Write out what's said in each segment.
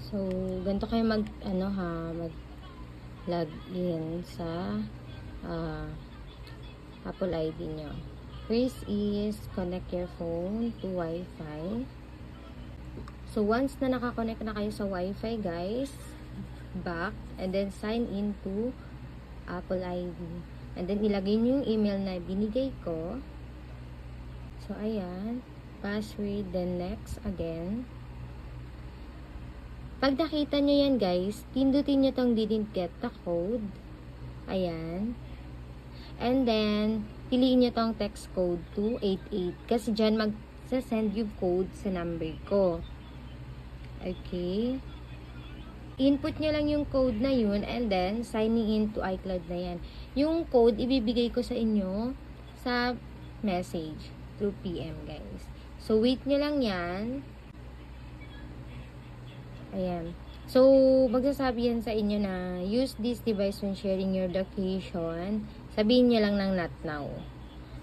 So, ganito kayo mag login sa Apple ID nyo. First is connect your phone to Wi-Fi. So, once na nakakonect na kayo sa Wi-Fi, guys, back, and then sign in to Apple ID. And then, ilagay nyo yung email na binigay ko. So, ayan. Password, then next again. Pag nakita nyo yan, guys, pindutin nyo tong didn't get the code. Ayan. And then, piliin nyo tong text code 288. Kasi dyan magsasend yung code sa number ko. Okay. Input nyo lang yung code na yun and then signing in to iCloud na yan. Yung code, ibibigay ko sa inyo sa message through PM, guys. So, wait nyo lang yan. Ayan. So, magsasabi yan sa inyo na use this device when sharing your location. Sabihin nyo lang ng not now.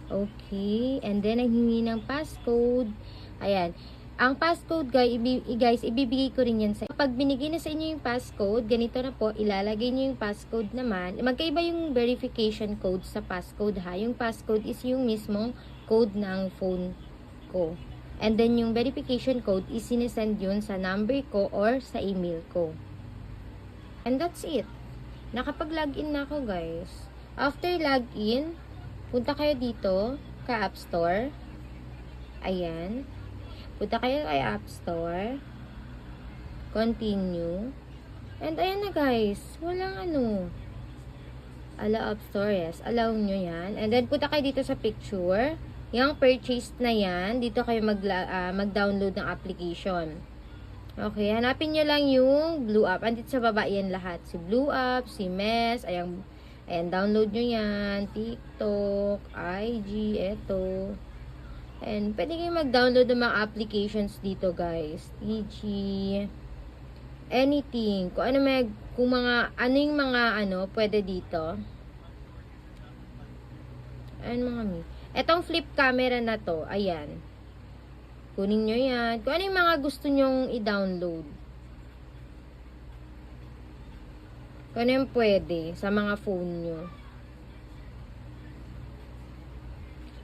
Okay. And then, ang hingi ng passcode. Ayan. Ang passcode, guys, ibibigay ko rin yan sa inyo. Pag binigay na sa inyo yung passcode, ganito na po, ilalagay nyo yung passcode naman. Magkaiba yung verification code sa passcode, ha. Yung passcode is yung mismong code ng phone ko. And then, yung verification code is sinesend yun sa number ko or sa email ko. And that's it. Nakapag-login na ako, guys. After login, punta kayo dito, ka App Store. Ayan. Punta kayo kay App Store. Continue. And ayan na, guys. Walang App Store, yes. Allow nyo yan. And then, punta kayo dito sa picture. Yung purchased na yan, dito kayo mag-download ng application. Okay, hanapin nyo lang yung Blue App. Andito sa baba yan lahat. Si Blue App, si Mess, ayan, download nyo yan. TikTok, IG, eto. And pwede kayo mag-download ng mga applications dito, guys. TG, anything. Kung ano yung mga pwede dito. Ayan mga etong flip camera na to, ayan. Kunin nyo yan. Kung ano yung mga gusto nyong i-download. Kung ano yung pwede sa mga phone nyo.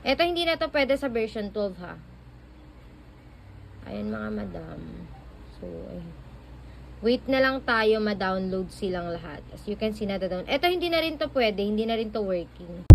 Eto, hindi na to pwede sa version 12, ha. Ayan mga madam. So, ayan. Wait na lang tayo ma-download silang lahat. As you can see na down. Eto, hindi na rin to pwede. Hindi na rin to working.